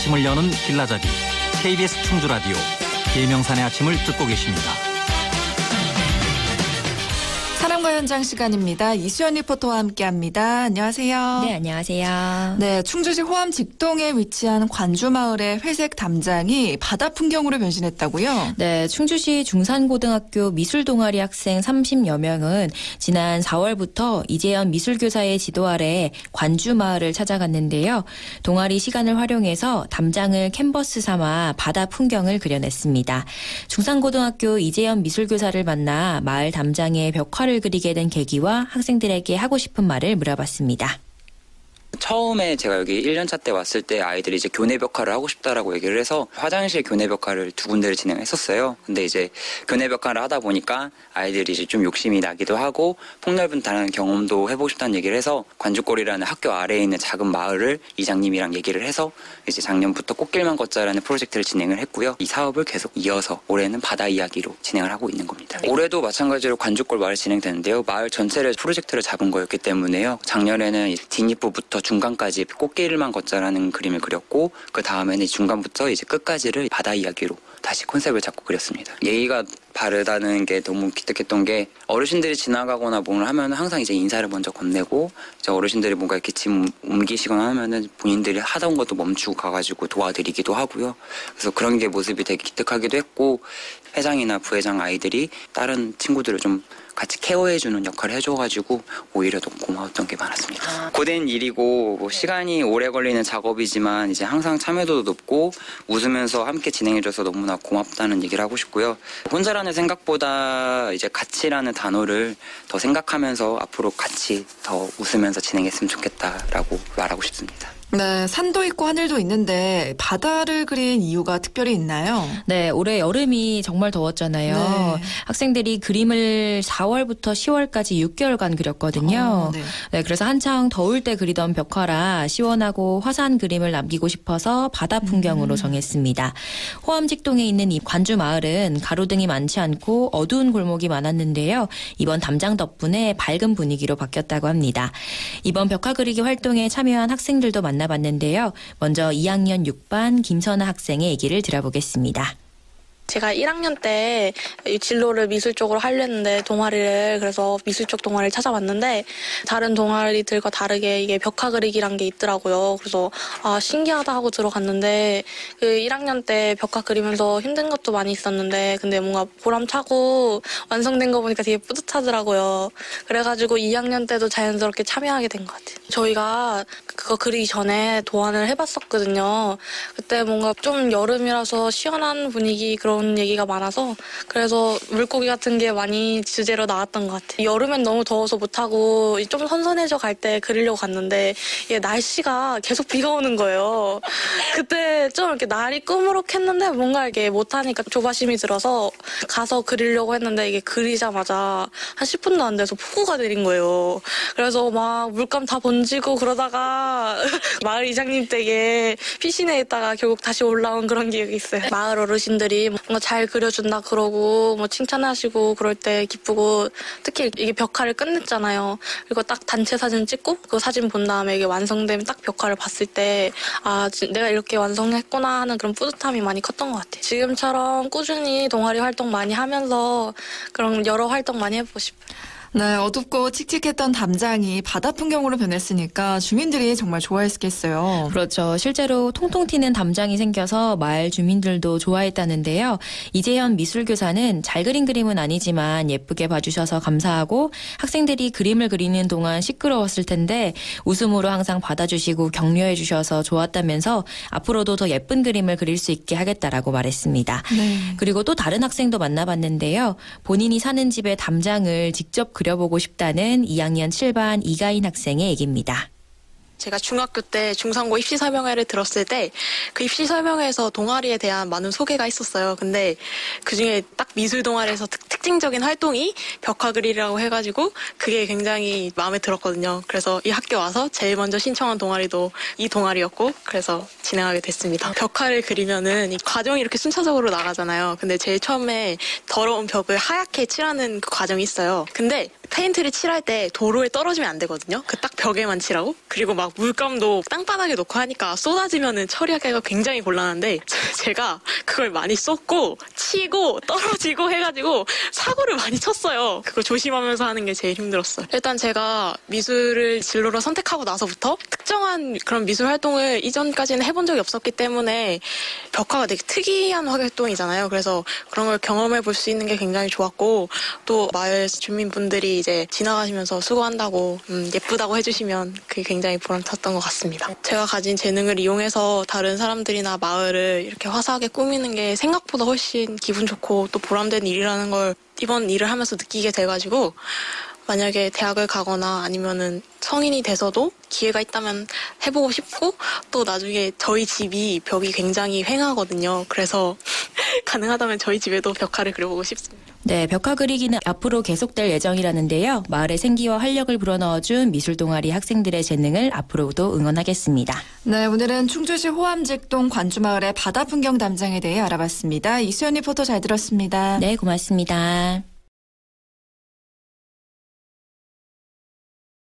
아침을 여는 길라잡이 KBS 충주라디오 계명산의 아침을 듣고 계십니다. 사람과 현장 시간입니다. 이수연 리포터와 함께합니다. 안녕하세요. 네, 안녕하세요. 네, 충주시 호암 직동에 위치한 관주마을의 회색 담장이 바다 풍경으로 변신했다고요? 네, 충주시 중산고등학교 미술동아리 학생 30여 명은 지난 4월부터 이재현 미술교사의 지도 아래 관주마을을 찾아갔는데요. 동아리 시간을 활용해서 담장을 캔버스 삼아 바다 풍경을 그려냈습니다. 중산고등학교 이재현 미술교사를 만나 마을 담장에 벽화를 그리게 된 계기와 학생들에게 하고 싶은 말을 물어봤습니다. 처음에 제가 여기 1년차 때 왔을 때 아이들이 이제 교내 벽화를 하고 싶다라고 얘기를 해서 화장실 교내 벽화를 2군데를 진행했었어요. 근데 이제 교내 벽화를 하다 보니까 아이들이 이제 좀 욕심이 나기도 하고 폭넓은 다른 경험도 해보고 싶다는 얘기를 해서 관주골이라는 학교 아래에 있는 작은 마을을 이장님이랑 얘기를 해서 이제 작년부터 꽃길만 걷자라는 프로젝트를 진행을 했고요. 이 사업을 계속 이어서 올해는 바다 이야기로 진행을 하고 있는 겁니다. 올해도 마찬가지로 관주골 마을 진행되는데요. 마을 전체를 프로젝트를 잡은 거였기 때문에요. 작년에는 뒷입구부터 중간까지 꽃길만 걷자라는 그림을 그렸고 그 다음에는 중간부터 이제 끝까지를 바다 이야기로 다시 컨셉을 잡고 그렸습니다. 예의가 바르다는 게 너무 기특했던 게 어르신들이 지나가거나 뭔가 하면 항상 이제 인사를 먼저 건네고 이제 어르신들이 뭔가 이렇게 짐 옮기시거나 하면은 본인들이 하던 것도 멈추고 가가지고 도와드리기도 하고요. 그래서 그런 게 모습이 되게 기특하기도 했고 회장이나 부회장 아이들이 다른 친구들을 좀 같이 케어해주는 역할을 해줘가지고 오히려 더 고마웠던 게 많았습니다. 고된 일이고 뭐 시간이 오래 걸리는 작업이지만 이제 항상 참여도도 높고 웃으면서 함께 진행해줘서 너무나 고맙다는 얘기를 하고 싶고요. 혼자라는 생각보다 이제 같이라는 단어를 더 생각하면서 앞으로 같이 더 웃으면서 진행했으면 좋겠다라고 말하고 싶습니다. 네, 산도 있고 하늘도 있는데 바다를 그린 이유가 특별히 있나요? 네, 올해 여름이 정말 더웠잖아요. 네. 학생들이 그림을 4월부터 10월까지 6개월간 그렸거든요. 네. 네, 그래서 한창 더울 때 그리던 벽화라 시원하고 화사한 그림을 남기고 싶어서 바다 풍경으로 정했습니다. 호암 직동에 있는 이 관주 마을은 가로등이 많지 않고 어두운 골목이 많았는데요. 이번 담장 덕분에 밝은 분위기로 바뀌었다고 합니다. 이번 벽화 그리기 활동에 참여한 학생들도 만나봤는데요. 먼저 2학년 6반 김선아 학생의 얘기를 들어보겠습니다. 제가 1학년 때 진로를 미술 쪽으로 하려 했는데 동아리를 그래서 미술 쪽 동아리를 찾아봤는데 다른 동아리들과 다르게 이게 벽화 그리기란 게 있더라고요. 그래서 신기하다 하고 들어갔는데 그 1학년 때 벽화 그리면서 힘든 것도 많이 있었는데 근데 뭔가 보람차고 완성된 거 보니까 되게 뿌듯하더라고요. 그래가지고 2학년 때도 자연스럽게 참여하게 된 것 같아요. 저희가 그거 그리기 전에 도안을 해봤었거든요. 그때 뭔가 좀 여름이라서 시원한 분위기 그런 얘기가 많아서 그래서 물고기 같은 게 많이 주제로 나왔던 것 같아요. 여름엔 너무 더워서 못하고 좀 선선해져 갈 때 그리려고 갔는데 이게 날씨가 계속 비가 오는 거예요. 그때 좀 이렇게 날이 꾸무룩했는데 뭔가 이렇게 못하니까 조바심이 들어서 가서 그리려고 했는데 이게 그리자마자 한 10분도 안 돼서 폭우가 내린 거예요. 그래서 막 물감 다 번지고 그러다가 마을 이장님 댁에 피신해 있다가 결국 다시 올라온 그런 기억이 있어요. 마을 어르신들이 뭔가 잘 그려준다 그러고 뭐 칭찬하시고 그럴 때 기쁘고 특히 이게 벽화를 끝냈잖아요. 그리고 딱 단체 사진 찍고 그 사진 본 다음에 이게 완성되면 딱 벽화를 봤을 때 내가 이렇게 완성했구나 하는 그런 뿌듯함이 많이 컸던 것 같아요. 지금처럼 꾸준히 동아리 활동 많이 하면서 그런 여러 활동 많이 해보고 싶어요. 네, 어둡고 칙칙했던 담장이 바다 풍경으로 변했으니까 주민들이 정말 좋아했겠어요. 그렇죠. 실제로 통통 튀는 담장이 생겨서 마을 주민들도 좋아했다는데요. 이재현 미술교사는 잘 그린 그림은 아니지만 예쁘게 봐주셔서 감사하고 학생들이 그림을 그리는 동안 시끄러웠을 텐데 웃음으로 항상 받아주시고 격려해 주셔서 좋았다면서 앞으로도 더 예쁜 그림을 그릴 수 있게 하겠다라고 말했습니다. 네. 그리고 또 다른 학생도 만나봤는데요. 본인이 사는 집의 담장을 직접 그려보고 싶다는 2학년 7반 이가인 학생의 얘기입니다. 제가 중학교 때 중상고 입시 설명회를 들었을 때 그 입시 설명회에서 동아리에 대한 많은 소개가 있었어요. 근데 그중에 딱 미술 동아리에서 특징적인 활동이 벽화 그리라고 해가지고 그게 굉장히 마음에 들었거든요. 그래서 이 학교 와서 제일 먼저 신청한 동아리도 이 동아리였고 그래서 진행하게 됐습니다. 벽화를 그리면은 이 과정이 이렇게 순차적으로 나가잖아요. 근데 제일 처음에 더러운 벽을 하얗게 칠하는 그 과정이 있어요. 근데 페인트를 칠할 때 도로에 떨어지면 안 되거든요. 그 딱 벽에만 칠하고. 그리고 막 물감도 땅바닥에 놓고 하니까 쏟아지면은 처리하기가 굉장히 곤란한데 제가 그걸 많이 쏟고 치고 떨어지고 해가지고 사고를 많이 쳤어요. 그거 조심하면서 하는 게 제일 힘들었어요. 일단 제가 미술을 진로로 선택하고 나서부터 특정한 그런 미술 활동을 이전까지는 해본 적이 없었기 때문에 벽화가 되게 특이한 활동이잖아요. 그래서 그런 걸 경험해 볼 수 있는 게 굉장히 좋았고 또 마을 주민분들이 이제 지나가시면서 수고한다고 예쁘다고 해주시면 그게 굉장히 보람찼던 것 같습니다. 제가 가진 재능을 이용해서 다른 사람들이나 마을을 이렇게 화사하게 꾸미는 게 생각보다 훨씬 기분 좋고 또 보람된 일이라는 걸 이번 일을 하면서 느끼게 돼가지고 만약에 대학을 가거나 아니면은 성인이 돼서도 기회가 있다면 해보고 싶고 또 나중에 저희 집이 벽이 굉장히 휑하거든요. 그래서 가능하다면 저희 집에도 벽화를 그려보고 싶습니다. 네, 벽화 그리기는 앞으로 계속될 예정이라는데요. 마을의 생기와 활력을 불어넣어준 미술 동아리 학생들의 재능을 앞으로도 응원하겠습니다. 네, 오늘은 충주시 호암직동 관주마을의 바다 풍경 담장에 대해 알아봤습니다. 이수연 리포터 잘 들었습니다. 네, 고맙습니다.